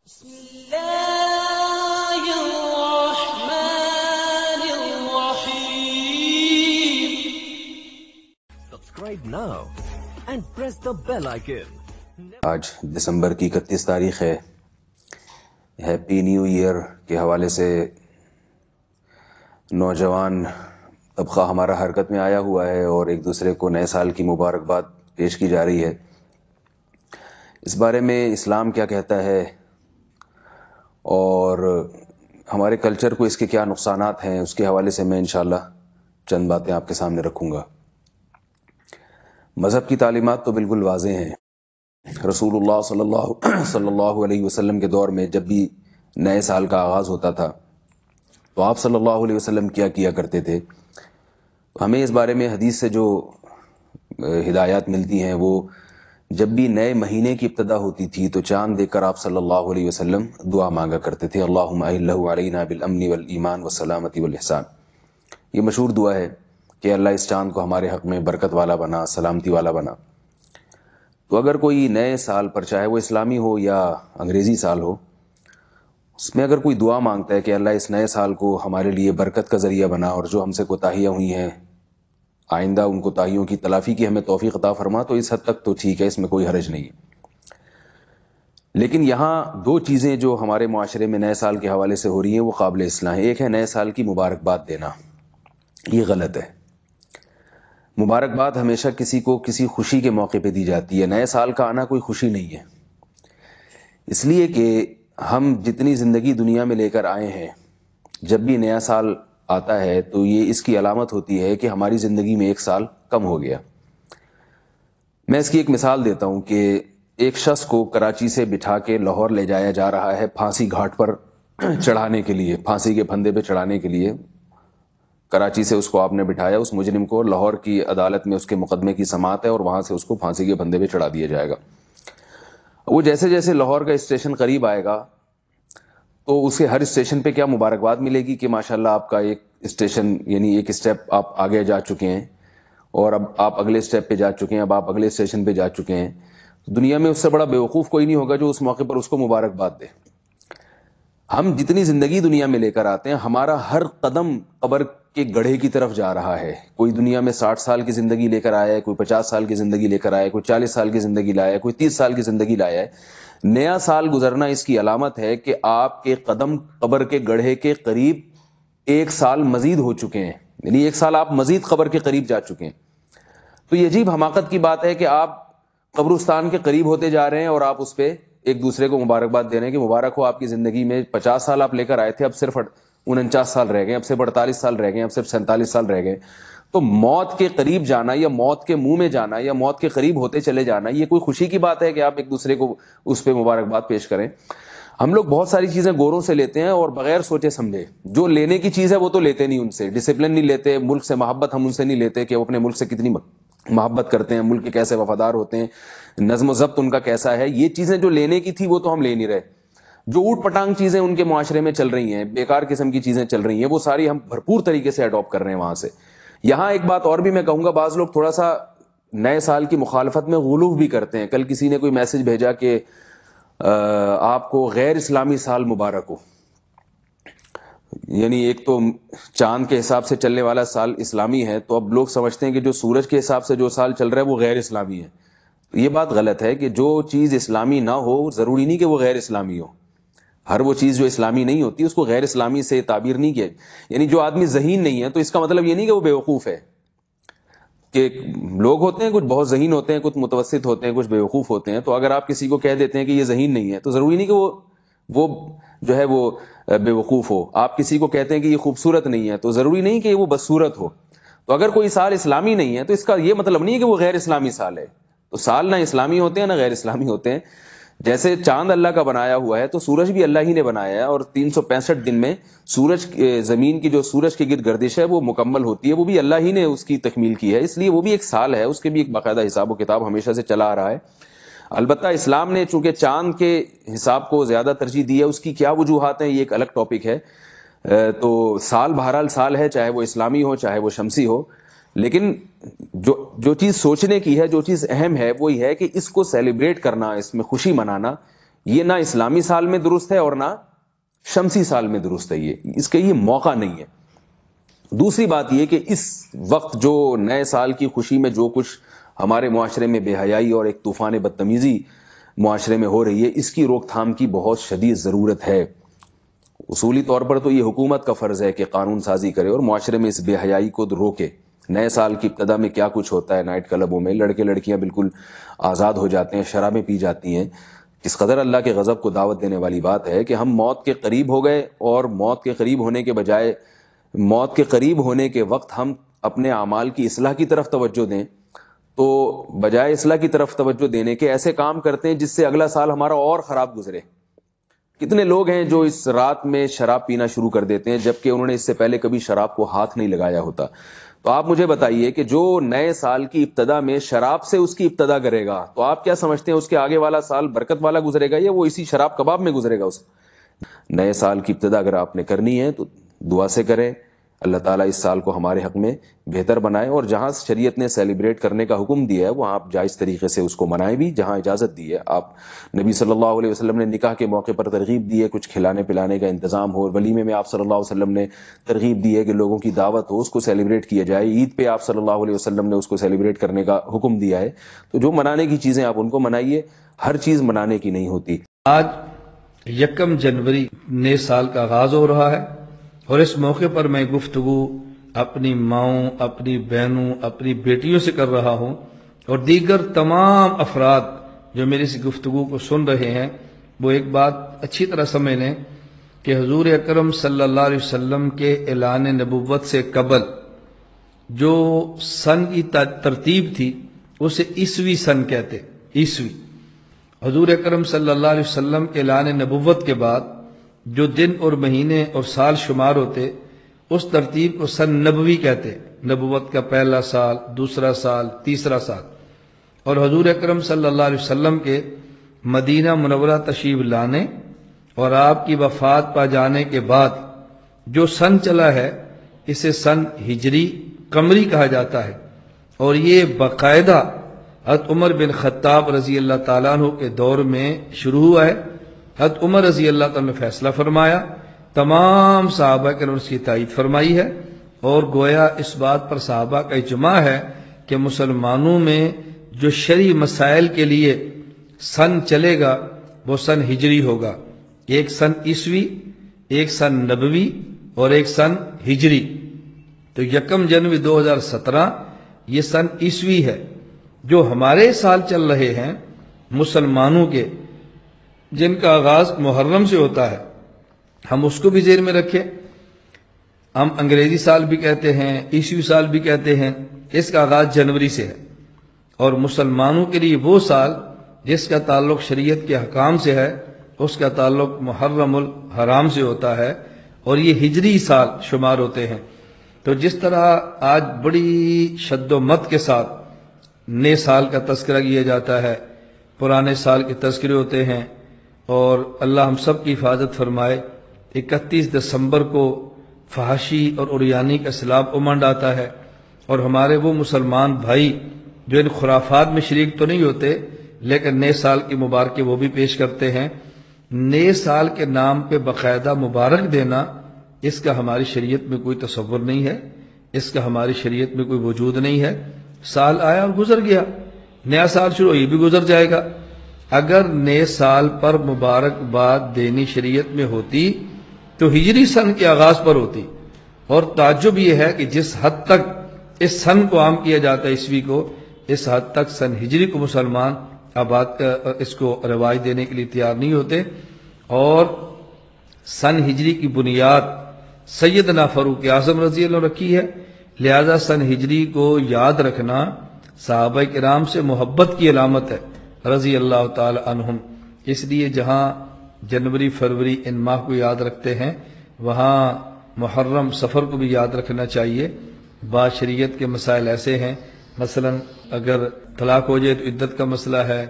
بسم الله الرحمن الرحيم. Subscribe now and press the bell icon. آج دسمبر کی 31 تاریخ ہے. ہیپی نیو ایئر کے حوالے سے نوجوان طبقہ ہمارا حرکت میں آیا ہوا ہے اور ایک دوسرے کو نئے سال کی مبارکباد پیش کی جا رہی ہے. اس بارے میں اسلام کیا کہتا ہے اور ہمارے کلچر کو اس کے کیا نقصانات ہیں، اس کے حوالے سے میں انشاءاللہ چند باتیں آپ کے سامنے رکھوں گا. مذہب کی تعلیمات تو بالکل واضح ہیں. رسول اللہ صلی اللہ علیہ وسلم کے دور میں جب بھی نئے سال کا آغاز ہوتا تھا تو آپ صلی اللہ علیہ وسلم کیا کرتے تھے. ہمیں اس بارے میں حدیث سے جو ہدایات ملتی ہیں وہ جب بھی نئے مہینے کی ابتدا ہوتی تھی تو چاند دیکھ کر آپ صلی اللہ علیہ وسلم دعا مانگا کرتے تھے، اللہم اہلہ علینا بالامن والایمان والسلامتی والاحسان. یہ مشہور دعا ہے کہ اللہ اس چاند کو ہمارے حق میں برکت والا بنا، سلامتی والا بنا. تو اگر کوئی نئے سال پر، چاہے وہ اسلامی ہو یا انگریزی سال ہو، اس میں اگر کوئی دعا مانگتا ہے کہ اللہ اس نئے سال کو ہمارے لیے برکت کا ذریعہ بنا اور جو ہم سے کوتاہیاں ہوئی ہیں آئندہ ان کوتاہیوں کی تلافی کی ہمیں توفیق عطا فرما، تو اس حد تک تو ٹھیک ہے، اس میں کوئی حرج نہیں ہے. لیکن یہاں دو چیزیں جو ہمارے معاشرے میں نئے سال کے حوالے سے ہو رہی ہیں وہ قابل اصلاح ہیں. ایک ہے نئے سال کی مبارکباد دینا، یہ غلط ہے. مبارکباد ہمیشہ کسی کو کسی خوشی کے موقع پہ دی جاتی ہے. نئے سال کا آنا کوئی خوشی نہیں ہے، اس لیے کہ ہم جتنی زندگی دنیا میں لے کر آئے ہیں، جب بھی نیا سال آتا ہے تو یہ اس کی علامت ہوتی ہے کہ ہماری زندگی میں ایک سال کم ہو گیا. میں اس کی ایک مثال دیتا ہوں کہ ایک شخص کو کراچی سے بٹھا کے لاہور لے جایا جا رہا ہے پھانسی گھاٹ پر چڑھانے کے لیے، پھانسی کے پھندے پہ چڑھانے کے لیے. کراچی سے اس کو آپ نے بٹھایا، اس مجرم کو لاہور کی عدالت میں اس کے مقدمے کی سماعت ہے اور وہاں سے اس کو پھانسی کے پھندے پہ چڑھا دیا جائے گا. وہ جیسے جیسے لاہور کا اسٹیشن قریب آئے گا تو اسے ہر اسٹیشن پہ کیا مبارکباد ملے گی کہ ماشاءاللہ آپ کا ایک اسٹیشن، یعنی ایک اسٹیپ آپ آگے جا چکے ہیں اور اب آپ اگلے اسٹیپ پہ جا چکے ہیں، اب آپ اگلے اسٹیشن پہ جا چکے ہیں. دنیا میں اس سے بڑا بیوقوف کوئی نہیں ہوگا جو اس موقع پر اس کو مبارکباد دے. ہم جتنی زندگی دنیا میں لے کر آتے ہیں، ہمارا ہر قدم قبر کے گڑھے کی طرف جا رہا ہے. کوئی دنیا میں 60 سال کی زندگی لے کر آیا ہے، کوئی 50 سال کی زندگی لے کر آیا ہے، کوئی 40 سال کی زندگی لایا ہے، کوئی 30 سال کی زندگی لایا ہے. نیا سال گزرنا اس کی علامت ہے کہ آپ کے قدم قبر کے گڑھے کے قریب ایک سال مزید ہو چکے ہیں، یعنی ایک سال آپ مزید قبر کے قریب جا چکے ہیں. تو یہ عجیب حماقت کی بات ہے کہ آپ قبرستان کے قریب ہوتے جا رہے ہیں اور آپ اس پہ ایک دوسرے کو مبارکباد دے رہے ہیں کہ مبارک ہو، آپ کی زندگی میں 50 سال آپ لے کر آئے تھے، اب صرف 49 سال رہ گئے، اب صرف 48 سال رہ گئے، اب صرف 47 سال رہ گئے. تو موت کے قریب جانا یا موت کے منہ میں جانا یا موت کے قریب ہوتے چلے جانا، یہ کوئی خوشی کی بات ہے کہ آپ ایک دوسرے کو اس پہ مبارکباد پیش کریں؟ ہم لوگ بہت ساری چیزیں گوروں سے لیتے ہیں اور بغیر سوچے سمجھے. جو لینے کی چیز ہے وہ تو لیتے نہیں، ان سے ڈسپلن نہیں لیتے، ملک سے محبت ہم ان سے نہیں لیتے کہ وہ اپنے ملک سے کتنی محبت کرتے ہیں، ملک کے کیسے وفادار ہوتے ہیں، نظم و ضبط ان کا کیسا ہے. یہ چیزیں جو لینے کی تھی وہ تو ہم لے نہیں رہے. جو اوٹ پٹانگ چیزیں ان کے معاشرے میں چل رہی ہیں، بیکار قسم کی چیزیں چل رہی ہیں، وہ ساری ہم بھرپور طریقے سے اڈاپٹ کر رہے ہیں وہاں سے. یہاں ایک بات اور بھی میں کہوں گا، بعض لوگ تھوڑا سا نئے سال کی مخالفت میں غلو بھی کرتے ہیں. کل کسی نے کوئی میسج بھیجا کہ آپ کو غیر اسلامی سال مبارک ہو. یعنی ایک تو چاند کے حساب سے چلنے والا سال اسلامی ہے، تو اب لوگ سمجھتے ہیں کہ جو سورج کے حساب سے جو سال چل رہا ہے وہ غیر اسلامی ہے. یہ بات غلط ہے کہ جو چیز اسلامی نہ ہو ضروری نہیں کہ وہ غیر اسلامی ہو. ہر وہ چیز جو اسلامی نہیں ہوتی اس کو غیر اسلامی سے تعبیر نہیں کیا. یعنی جو آدمی ذہین نہیں ہے تو اس کا مطلب یہ نہیں کہ وہ بیوقوف ہے. کہ لوگ ہوتے ہیں کچھ بہت ذہین ہوتے ہیں، کچھ متوسط ہوتے ہیں، کچھ بیوقوف ہوتے ہیں. تو اگر آپ کسی کو کہہ دیتے ہیں کہ یہ ذہین نہیں ہے تو ضروری نہیں کہ وہ جو ہے وہ بیوقوف ہو. آپ کسی کو کہتے ہیں کہ یہ خوبصورت نہیں ہے تو ضروری نہیں کہ وہ بدصورت ہو. تو اگر کوئی سال اسلامی نہیں ہے تو اس کا یہ مطلب نہیں ہے کہ وہ غیر اسلامی سال ہے. تو سال نہ اسلامی ہوتے ہیں نہ غیر اسلامی ہوتے ہیں. جیسے چاند اللہ کا بنایا ہوا ہے تو سورج بھی اللہ ہی نے بنایا ہے، اور 365 دن میں سورج زمین کی جو سورج کی گرد گردش ہے وہ مکمل ہوتی ہے، وہ بھی اللہ ہی نے اس کی تکمیل کی ہے. اس لیے وہ بھی ایک سال ہے، اس کے بھی ایک باقاعدہ حساب و کتاب ہمیشہ سے چلا آ رہا ہے. البتہ اسلام نے چونکہ چاند کے حساب کو زیادہ ترجیح دی ہے، اس کی کیا وجوہات ہیں یہ ایک الگ ٹاپک ہے. تو سال بہرحال سال ہے، چاہے وہ اسلامی ہو چاہے وہ شمسی ہو. لیکن جو چیز سوچنے کی ہے، جو چیز اہم ہے وہ یہ ہے کہ اس کو سیلیبریٹ کرنا، اس میں خوشی منانا، یہ نہ اسلامی سال میں درست ہے اور نہ شمسی سال میں درست ہے، اس کا یہ موقع نہیں ہے۔ دوسری بات یہ کہ اس وقت جو نئے سال کی خوشی میں جو کچھ ہمارے معاشرے میں بے حیائی اور ایک طوفان بدتمیزی معاشرے میں ہو رہی ہے، اس کی روک تھام کی بہت شدید ضرورت ہے۔ اصولی طور پر تو یہ حکومت کا فرض ہے کہ قانون سازی کرے اور معاشرے میں اس بے حیائی کو روکے۔ نئے سال کی ابتدا میں کیا کچھ ہوتا ہے نائٹ کلبوں میں، لڑکے لڑکیاں بالکل آزاد ہو جاتے ہیں، شرابیں پی جاتی ہیں۔ اس قدر اللہ کے غضب کو دعوت دینے والی بات ہے کہ ہم موت کے قریب ہو گئے، اور موت کے قریب ہونے کے بجائے موت کے قریب ہونے کے وقت ہم اپنے اعمال کی اصلاح کی طرف توجہ دیں، تو بجائے اصلاح کی طرف توجہ دینے کے ایسے کام کرتے ہیں جس سے اگلا سال ہمارا اور خراب گزرے۔ کتنے لوگ ہیں جو اس رات میں شراب پینا شروع کر دیتے ہیں جبکہ انہوں نے اس سے پہلے کبھی شراب کو ہاتھ نہیں لگایا ہوتا۔ تو آپ مجھے بتائیے کہ جو نئے سال کی ابتدا میں شراب سے اس کی ابتدا کرے گا، تو آپ کیا سمجھتے ہیں اس کے آگے والا سال برکت والا گزرے گا یا وہ اسی شراب کباب میں گزرے گا؟ اس نئے سال کی ابتدا اگر آپ نے کرنی ہے تو دعا سے کریں، اللہ تعالیٰ اس سال کو ہمارے حق میں بہتر بنائے، اور جہاں شریعت نے سیلیبریٹ کرنے کا حکم دیا ہے وہاں آپ جائز طریقے سے اس کو منائیں بھی، جہاں اجازت دی ہے۔ آپ نبی صلی اللہ علیہ وسلم نے نکاح کے موقع پر ترغیب دی ہے کچھ کھلانے پلانے کا انتظام ہو، ولیمے میں آپ صلی اللہ علیہ وسلم نے ترغیب دی ہے کہ لوگوں کی دعوت ہو، اس کو سیلیبریٹ کیا جائے۔ عید پہ آپ صلی اللہ علیہ وسلم نے اس کو سیلیبریٹ کرنے کا حکم دیا ہے۔ تو جو منانے کی چیزیں آپ ان کو منائیے، ہر چیز منانے کی نہیں ہوتی۔ آج 1 جنوری نئے سال کا آغاز ہو رہا ہے، اور اس موقع پر میں گفتگو اپنی ماؤں، اپنی بہنوں، اپنی بیٹیوں سے کر رہا ہوں، اور دیگر تمام افراد جو میری اس گفتگو کو سن رہے ہیں وہ ایک بات اچھی طرح سمجھ لیں کہ حضور اکرم صلی اللہ علیہ وسلم کے اعلان نبوت سے قبل جو سن کی ترتیب تھی اسے عیسوی سن کہتے، عیسوی۔ حضور اکرم صلی اللہ علیہ وسلم کے اعلان نبوت کے بعد جو دن اور مہینے اور سال شمار ہوتے اس ترتیب کو سن نبوی کہتے، نبوت کا پہلا سال، دوسرا سال، تیسرا سال۔ اور حضور اکرم صلی اللہ علیہ وسلم کے مدینہ منورہ تشریف لانے اور آپ کی وفات پا جانے کے بعد جو سن چلا ہے اسے سن ہجری قمری کہا جاتا ہے، اور یہ باقاعدہ حضرت عمر بن خطاب رضی اللہ تعالیٰ عنہ کے دور میں شروع ہوا ہے۔ حضرت عمر رضی اللہ تعالیٰ نے فیصلہ فرمایا، تمام صحابہ کے اس کی تائید فرمائی ہے، اور گویا اس بات پر صحابہ کا اجماع ہے کہ مسلمانوں میں جو شرعی مسائل کے لیے سن چلے گا وہ سن ہجری ہوگا، ایک سن عیسوی، ایک سن نبوی اور ایک سن ہجری۔ تو 1 جنوری 2017 یہ سن عیسوی ہے۔ جو ہمارے سال چل رہے ہیں مسلمانوں کے، جن کا آغاز محرم سے ہوتا ہے، ہم اس کو بھی ذہن میں رکھیں۔ ہم انگریزی سال بھی کہتے ہیں، عیسوی سال بھی کہتے ہیں، اس کا آغاز جنوری سے ہے، اور مسلمانوں کے لیے وہ سال جس کا تعلق شریعت کے حکام سے ہے اس کا تعلق محرم الحرام سے ہوتا ہے، اور یہ ہجری سال شمار ہوتے ہیں۔ تو جس طرح آج بڑی شد و مت کے ساتھ نئے سال کا تذکرہ کیا جاتا ہے، پرانے سال کے تذکرے ہوتے ہیں، اور اللہ ہم سب کی حفاظت فرمائے۔ 31 دسمبر کو فحاشی اور عریانی کا سیلاب امنڈ آتا ہے، اور ہمارے وہ مسلمان بھائی جو ان خرافات میں شریک تو نہیں ہوتے لیکن نئے سال کی مبارکیں وہ بھی پیش کرتے ہیں۔ نئے سال کے نام پہ باقاعدہ مبارک دینا، اس کا ہماری شریعت میں کوئی تصور نہیں ہے، اس کا ہماری شریعت میں کوئی وجود نہیں ہے۔ سال آیا اور گزر گیا، نیا سال شروع، یہ بھی گزر جائے گا۔ اگر نئے سال پر مبارکباد دینی شریعت میں ہوتی تو ہجری سن کے آغاز پر ہوتی، اور تعجب یہ ہے کہ جس حد تک اس سن کو عام کیا جاتا ہے عیسوی کو، اس حد تک سن ہجری کو مسلمان اس کو رواج دینے کے لیے تیار نہیں ہوتے۔ اور سن ہجری کی بنیاد سیدنا فاروق اعظم رضی اللہ عنہ رکھی ہے، لہذا سن ہجری کو یاد رکھنا صحابہ کرام سے محبت کی علامت ہے رضی اللہ تعالی عنہم۔ اس لیے جہاں جنوری، فروری ان ماہ کو یاد رکھتے ہیں وہاں محرم، سفر کو بھی یاد رکھنا چاہیے۔ بعض شریعت کے مسائل ایسے ہیں، مثلا اگر طلاق ہو جائے تو عدت کا مسئلہ ہے،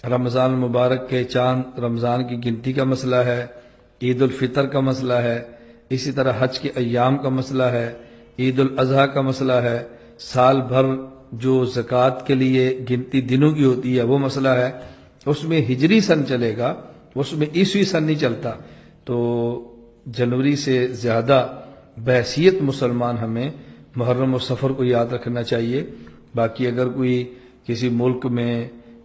رمضان المبارک کے چاند رمضان کی گنتی کا مسئلہ ہے، عید الفطر کا مسئلہ ہے، اسی طرح حج کے ایام کا مسئلہ ہے، عید الاضحیٰ کا مسئلہ ہے، سال بھر جو زکوٰۃ کے لیے گنتی دنوں کی ہوتی ہے وہ مسئلہ ہے۔ اس میں ہجری سن چلے گا اس میں عیسوی سن نہیں چلتا، تو جنوری سے زیادہ بحیثیت مسلمان ہمیں محرم اور سفر کو یاد رکھنا چاہیے۔ باقی اگر کوئی کسی ملک میں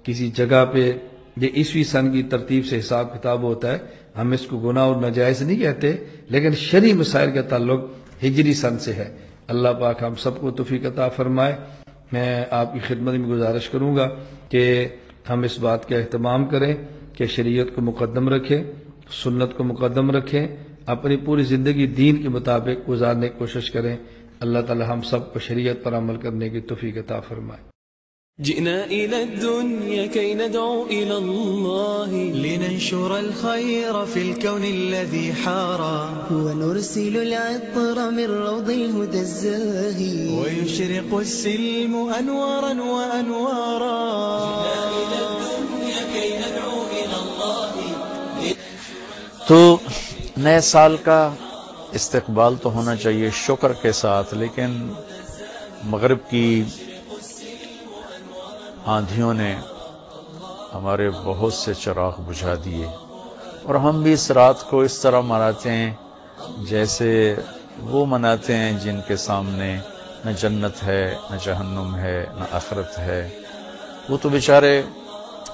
کسی جگہ پہ یہ عیسوی سن کی ترتیب سے حساب کتاب ہوتا ہے، ہم اس کو گناہ اور ناجائز نہیں کہتے، لیکن شرعی مسائل کا تعلق ہجری سن سے ہے۔ اللہ پاک ہم سب کو توفیق عطا فرمائے۔ میں آپ کی خدمت میں گزارش کروں گا کہ ہم اس بات کا اہتمام کریں کہ شریعت کو مقدم رکھیں، سنت کو مقدم رکھیں، اپنی پوری زندگی دین کے مطابق گزارنے کی کوشش کریں۔ اللہ تعالی ہم سب کو شریعت پر عمل کرنے کی توفیق عطا فرمائے۔ جئنا إلى الدنيا كي ندعو إلى الله لننشر الخير في الكون الذي حارى ونرسل العطر من روض الهدى الزاهي ويشرق السلم أنوارا وأنوارا جئنا إلى الدنيا كي ندعو إلى الله تو نئے سال کا استقبال تو ہونا چاہیے شکر کے ساتھ، لیکن مغرب کی آندھیوں نے ہمارے بہت سے چراغ بجھا دیے، اور ہم بھی اس رات کو اس طرح مناتے ہیں جیسے وہ مناتے ہیں جن کے سامنے نہ جنت ہے، نہ جہنم ہے، نہ آخرت ہے۔ وہ تو بیچارے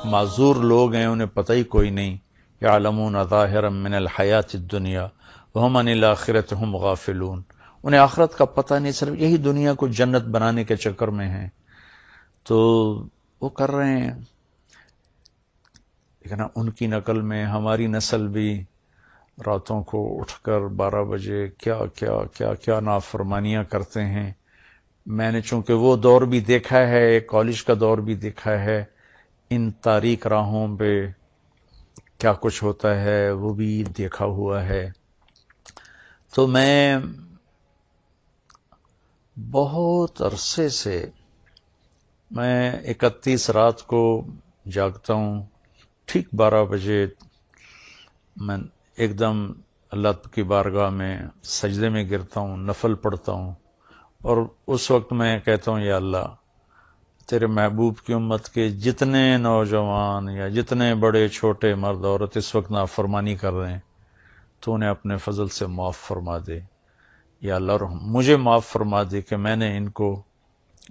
معذور لوگ ہیں، انہیں پتہ ہی کوئی نہیں۔ یعلمون ظاہرا من الحیات الدنیا وہم عن الآخرۃ ہم غافلون۔ انہیں آخرت کا پتہ نہیں، صرف یہی دنیا کو جنت بنانے کے چکر میں ہیں، تو وہ کر رہے ہیں۔ لیکن ان کی نقل میں ہماری نسل بھی راتوں کو اٹھ کر 12 بجے کیا کیا کیا کیا نافرمانیاں کرتے ہیں۔ میں نے چونکہ وہ دور بھی دیکھا ہے، کالج کا دور بھی دیکھا ہے، ان تاریک راہوں پہ کیا کچھ ہوتا ہے وہ بھی دیکھا ہوا ہے۔ تو میں بہت عرصے سے میں 31 رات کو جاگتا ہوں، ٹھیک 12 بجے میں ایک دم اللہ کی بارگاہ میں سجدے میں گرتا ہوں، نفل پڑھتا ہوں، اور اس وقت میں کہتا ہوں یا اللہ، تیرے محبوب کی امت کے جتنے نوجوان یا جتنے بڑے چھوٹے مرد عورت اس وقت نافرمانی کر رہے ہیں، تو انہیں اپنے فضل سے معاف فرما دے یا اللہ، اور مجھے معاف فرما دے کہ میں نے ان کو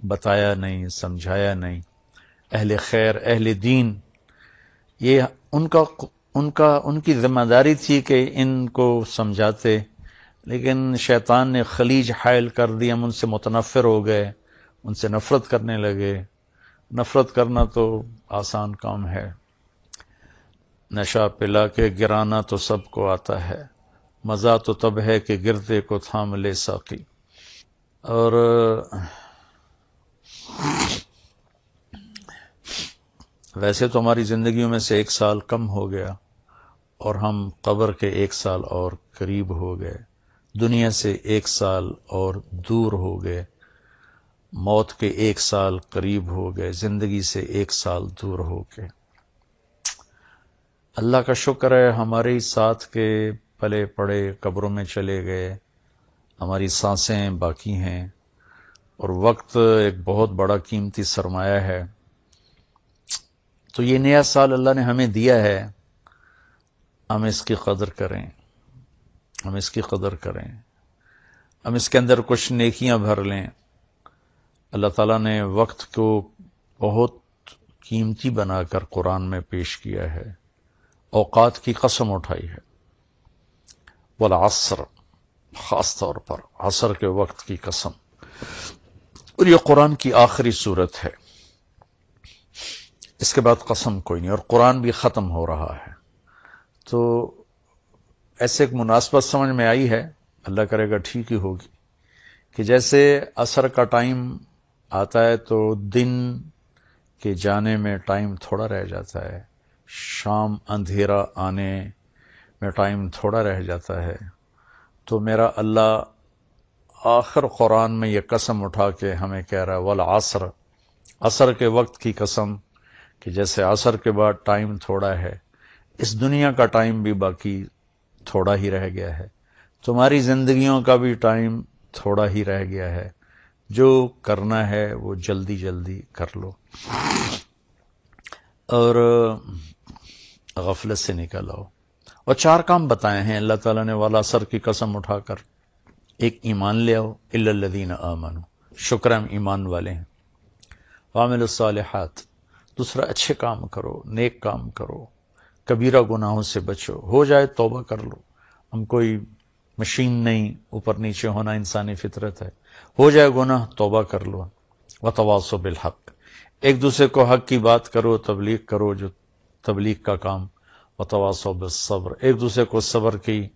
بتایا نہیں، سمجھایا نہیں۔ اہل خیر، اہل دین، یہ ان کی ذمہ داری تھی کہ ان کو سمجھاتے، لیکن شیطان نے خلیج حائل کر دی، ہم ان سے متنفر ہو گئے، ان سے نفرت کرنے لگے۔ نفرت کرنا تو آسان کام ہے، نشہ پلا کے گرانا تو سب کو آتا ہے، مزہ تو تب ہے کہ گرتے کو تھام لے ساقی۔ اور ویسے تو ہماری زندگیوں میں سے 1 سال کم ہو گیا، اور ہم قبر کے 1 سال اور قریب ہو گئے، دنیا سے 1 سال اور دور ہو گئے، موت کے 1 سال قریب ہو گئے، زندگی سے 1 سال دور ہو گئے۔ اللہ کا شکر ہے ہمارے ساتھ کے پلے پڑے قبروں میں چلے گئے، ہماری سانسیں باقی ہیں، اور وقت ایک بہت بڑا قیمتی سرمایہ ہے۔ تو یہ نیا سال اللہ نے ہمیں دیا ہے، ہم اس کی قدر کریں، ہم اس کی قدر کریں، ہم اس کے اندر کچھ نیکیاں بھر لیں۔ اللہ تعالیٰ نے وقت کو بہت قیمتی بنا کر قرآن میں پیش کیا ہے، اوقات کی قسم اٹھائی ہے، والعصر، خاص طور پر عصر کے وقت کی قسم، اور یہ قرآن کی آخری صورت ہے، اس کے بعد قسم کوئی نہیں، اور قرآن بھی ختم ہو رہا ہے۔ تو ایسے ایک مناسبت سمجھ میں آئی ہے، اللہ کرے گا ٹھیک ہی ہوگی، کہ جیسے عصر کا ٹائم آتا ہے تو دن کے جانے میں ٹائم تھوڑا رہ جاتا ہے، شام اندھیرا آنے میں ٹائم تھوڑا رہ جاتا ہے، تو میرا اللہ آخر قرآن میں یہ قسم اٹھا کے ہمیں کہہ رہا ہے، والعصر، عصر کے وقت کی قسم، کہ جیسے عصر کے بعد ٹائم تھوڑا ہے، اس دنیا کا ٹائم بھی باقی تھوڑا ہی رہ گیا ہے، تمہاری زندگیوں کا بھی ٹائم تھوڑا ہی رہ گیا ہے، جو کرنا ہے وہ جلدی جلدی کر لو۔ اور غفلت سے نکل آؤ. اور 4 کام بتائے ہیں اللہ تعالیٰ نے والعصر کی قسم اٹھا کر. ایک ایمان لے آؤ، الا الذین آمنوا، شکر ہم ایمان والے ہیں. وعملوا الصالحات، دوسرا اچھے کام کرو، نیک کام کرو، کبیرہ گناہوں سے بچو. ہو جائے توبہ کر لو، ہم کوئی مشین نہیں، اوپر نیچے ہونا انسانی فطرت ہے. ہو جائے گناہ توبہ کر لو. وتواصوا بالحق، ایک دوسرے کو حق کی بات کرو، تبلیغ کرو جو تبلیغ کا کام. وتواصوا بالصبر، ایک دوسرے کو صبر کی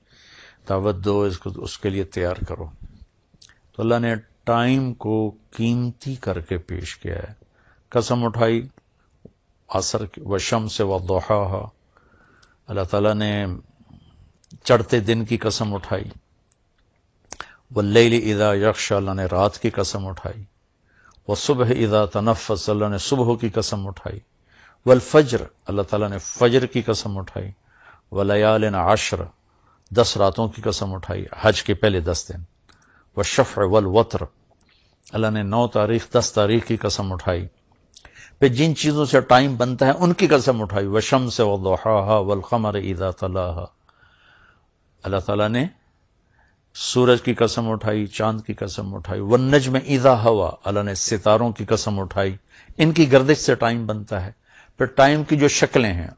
دعوت دو، اس کے لیے تیار کرو. تو اللہ نے ٹائم کو قیمتی کر کے پیش کیا ہے. قسم اٹھائی عصر کی، والشمس والضحاہا، اللہ تعالیٰ نے چڑھتے دن کی قسم اٹھائی. واللیل اذا یغشی، اللہ نے رات کی قسم اٹھائی. والصبح اذا تنفس، اللہ نے صبح کی قسم اٹھائی. والفجر، اللہ تعالیٰ نے فجر کی قسم اٹھائی. ولیال عشر، 10 راتوں کی قسم اٹھائی، حج کے پہلے 10 دن. والشفع والوتر، اللہ نے 9 تاریخ 10 تاریخ کی قسم اٹھائی. پھر جن چیزوں سے ٹائم بنتا ہے ان کی قسم اٹھائی. والشمس وضحاہا والقمر اذا تلاہا، اللہ تعالیٰ نے سورج کی قسم اٹھائی، چاند کی قسم اٹھائی. والنجم اذا ہوا، اللہ نے ستاروں کی قسم اٹھائی، ان کی گردش سے ٹائم بنتا ہے. پھر ٹائم کی جو شکلیں ہیں،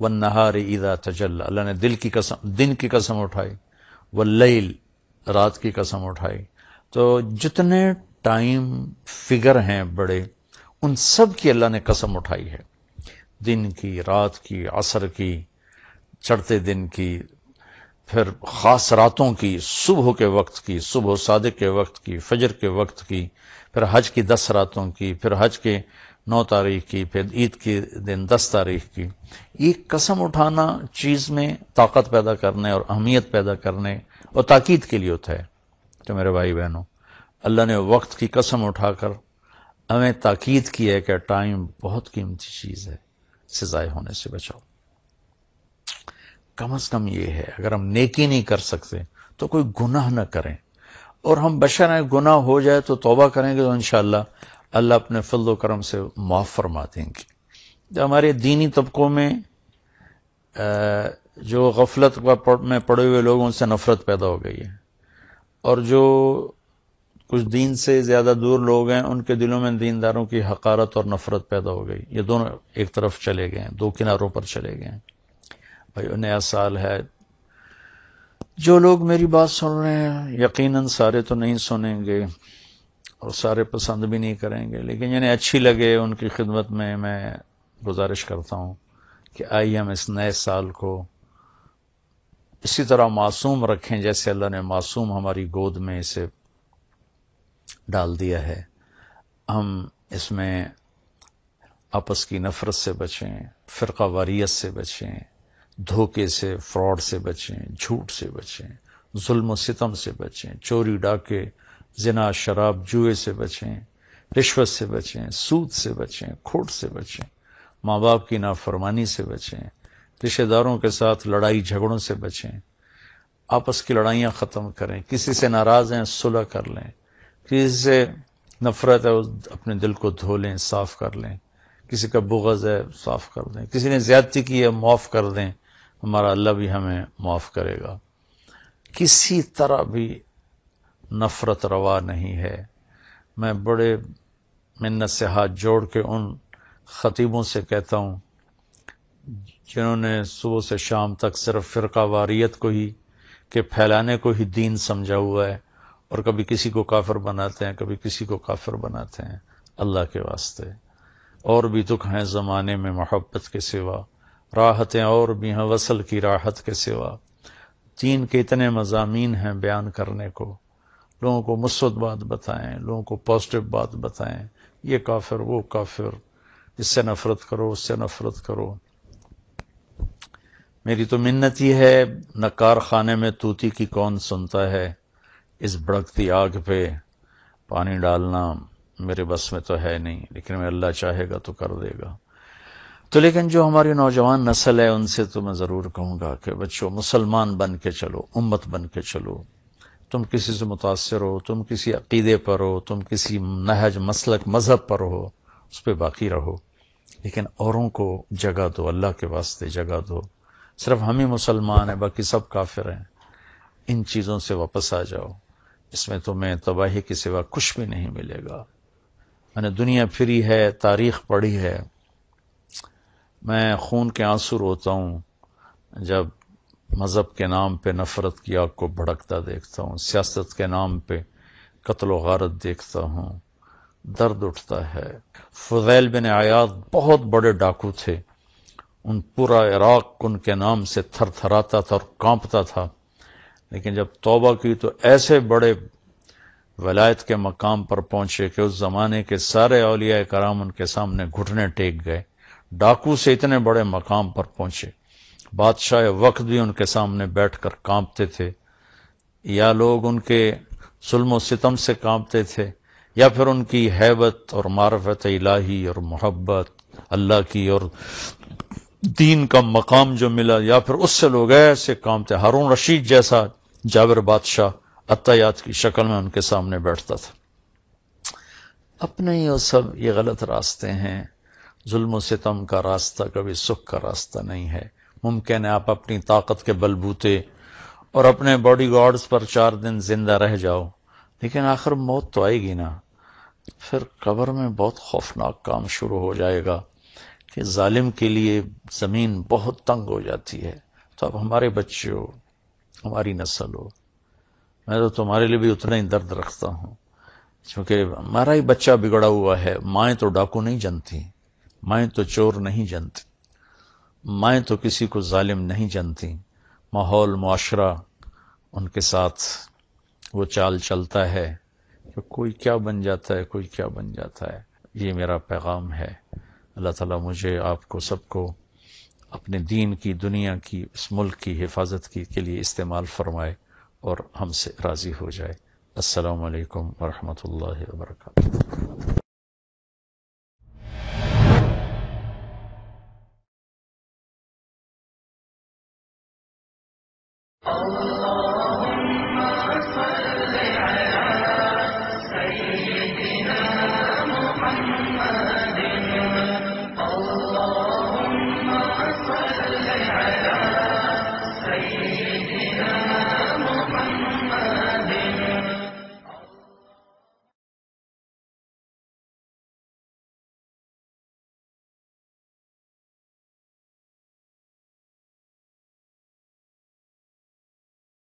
والنہار اذا تجلی، اللہ نے دن کی قسم اٹھائی. واللیل، رات کی قسم اٹھائی. تو جتنے ٹائم فگر ہیں بڑے، ان سب کی اللہ نے قسم اٹھائی ہے. دن کی، رات کی، عصر کی، چڑھتے دن کی، پھر خاص راتوں کی، صبح کے وقت کی، صبح صادق کے وقت کی، فجر کے وقت کی، پھر حج کی 10 راتوں کی، پھر حج کے 9 تاریخ کی، پھر عید کے دن 10 تاریخ کی. یہ قسم اٹھانا چیز میں طاقت پیدا کرنے اور اہمیت پیدا کرنے اور تاکید کے لیے ہوتا ہے. تو میرے بھائی بہنوں، اللہ نے وقت کی قسم اٹھا کر ہمیں تاکید کی ہے کہ ٹائم بہت قیمتی چیز ہے، اسے ضائع ہونے سے بچاؤ. کم از کم یہ ہے، اگر ہم نیکی نہیں کر سکتے تو کوئی گناہ نہ کریں. اور ہم بشر ہیں، گناہ ہو جائے تو توبہ کریں گے تو انشاءاللہ اللہ اپنے فضل و کرم سے معاف فرما دیں گے. ہمارے دینی طبقوں میں جو غفلت میں پڑے ہوئے لوگوں سے نفرت پیدا ہو گئی ہے، اور جو کچھ دین سے زیادہ دور لوگ ہیں ان کے دلوں میں دینداروں کی حقارت اور نفرت پیدا ہو گئی. یہ دونوں ایک طرف چلے گئے ہیں، 2 کناروں پر چلے گئے ہیں. بھائی نیا سال ہے، جو لوگ میری بات سن رہے ہیں یقیناً سارے تو نہیں سنیں گے اور سارے پسند بھی نہیں کریں گے، لیکن جنہیں اچھی لگے ان کی خدمت میں گزارش کرتا ہوں کہ آئیے ہم اس نئے سال کو اسی طرح معصوم رکھیں جیسے اللہ نے معصوم ہماری گود میں اسے ڈال دیا ہے. ہم اس میں آپس کی نفرت سے بچیں، فرقہ واریت سے بچیں، دھوکے سے، فراڈ سے بچیں، جھوٹ سے بچیں، ظلم و ستم سے بچیں، چوری ڈاکے، زنا، شراب، جوئے سے بچیں، رشوت سے بچیں، سود سے بچیں، کھوٹ سے بچیں، ماں باپ کی نافرمانی سے بچیں، رشتہ داروں کے ساتھ لڑائی جھگڑوں سے بچیں. آپس کی لڑائیاں ختم کریں. کسی سے ناراض ہیں صلح کر لیں، کسی سے نفرت ہے اپنے دل کو دھو لیں، صاف کر لیں. کسی کا بغض ہے صاف کر دیں. کسی نے زیادتی کی ہے معاف کر دیں، ہمارا اللہ بھی ہمیں معاف کرے گا. کسی طرح بھی نفرت روا نہیں ہے. میں بڑے منت سے ہاتھ جوڑ کے ان خطیبوں سے کہتا ہوں جنہوں نے صبح سے شام تک صرف فرقہ واریت کو ہی کہ پھیلانے کو ہی دین سمجھا ہوا ہے، اور کبھی کسی کو کافر بناتے ہیں، کبھی کسی کو کافر بناتے ہیں. اللہ کے واسطے اور بھی دکھ ہیں زمانے میں محبت کے سوا، راحتیں اور بھی ہیں وصل کی راحت کے سوا. دین کے اتنے مضامین ہیں بیان کرنے کو. لوگوں کو مثبت بات بتائیں، لوگوں کو پازیٹو بات بتائیں، یہ کافر وہ کافر، اس سے نفرت کرو اس سے نفرت کرو. میری تو منت ہی ہے، نہ کارخانے میں طوطی کی کون سنتا ہے، اس بھڑکتی آگ پہ پانی ڈالنا میرے بس میں تو ہے نہیں، لیکن میں اللہ چاہے گا تو کر دے گا. تو لیکن جو ہماری نوجوان نسل ہے ان سے تو میں ضرور کہوں گا کہ بچوں مسلمان بن کے چلو، امت بن کے چلو. تم کسی سے متاثر ہو، تم کسی عقیدے پر ہو، تم کسی نہج مسلک مذہب پر ہو، اس پہ باقی رہو. لیکن اوروں کو جگہ دو، اللہ کے واسطے جگہ دو. صرف ہم ہی مسلمان ہیں، باقی سب کافر ہیں. ان چیزوں سے واپس آ جاؤ، اس میں تمہیں تباہی کے سوا کچھ بھی نہیں ملے گا. میں نے دنیا پھری ہے، تاریخ پڑھی ہے، میں خون کے آنسو روتا ہوں جب مذہب کے نام پہ نفرت کی آگ کو بھڑکتا دیکھتا ہوں، سیاست کے نام پہ قتل و غارت دیکھتا ہوں، درد اٹھتا ہے. فضیل بن عیاض بہت بڑے ڈاکو تھے، ان پورا عراق ان کے نام سے تھر تھراتا تھا اور کانپتا تھا، لیکن جب توبہ کی تو ایسے بڑے ولایت کے مقام پر پہنچے کہ اس زمانے کے سارے اولیاء کرام ان کے سامنے گھٹنے ٹیک گئے. ڈاکو سے اتنے بڑے مقام پر پہنچے، بادشاہ وقت بھی ان کے سامنے بیٹھ کر کانپتے تھے، یا لوگ ان کے ظلم و ستم سے کانپتے تھے، یا پھر ان کی ہیبت اور معرفت الہی اور محبت اللہ کی اور دین کا مقام جو ملا، یا پھر اس سے لوگ ایسے کانپتے. ہارون رشید جیسا جابر بادشاہ عطیات کی شکل میں ان کے سامنے بیٹھتا تھا. اپنے ہی وہ سب یہ غلط راستے ہیں. ظلم و ستم کا راستہ کبھی سکھ کا راستہ نہیں ہے. ممکن ہے آپ اپنی طاقت کے بلبوتے اور اپنے باڈی گارڈز پر 4 دن زندہ رہ جاؤ، لیکن آخر موت تو آئے گی نا. پھر قبر میں بہت خوفناک کام شروع ہو جائے گا کہ ظالم کے لیے زمین بہت تنگ ہو جاتی ہے. تو اب ہمارے بچے ہو، ہماری نسل ہو، میں تو تمہارے لیے بھی اتنا ہی درد رکھتا ہوں، کیونکہ ہمارا ہی بچہ بگڑا ہوا ہے. مائیں تو ڈاکو نہیں جنتی، مائیں تو چور نہیں جنتی، مائیں تو کسی کو ظالم نہیں جنتی. ماحول معاشرہ ان کے ساتھ وہ چال چلتا ہے کہ کوئی کیا بن جاتا ہے، کوئی کیا بن جاتا ہے. یہ میرا پیغام ہے. اللہ تعالیٰ مجھے، آپ کو، سب کو اپنے دین کی، دنیا کی، اس ملک کی حفاظت کے لیے استعمال فرمائے اور ہم سے راضی ہو جائے. السلام علیکم ورحمۃ اللہ وبرکاتہ.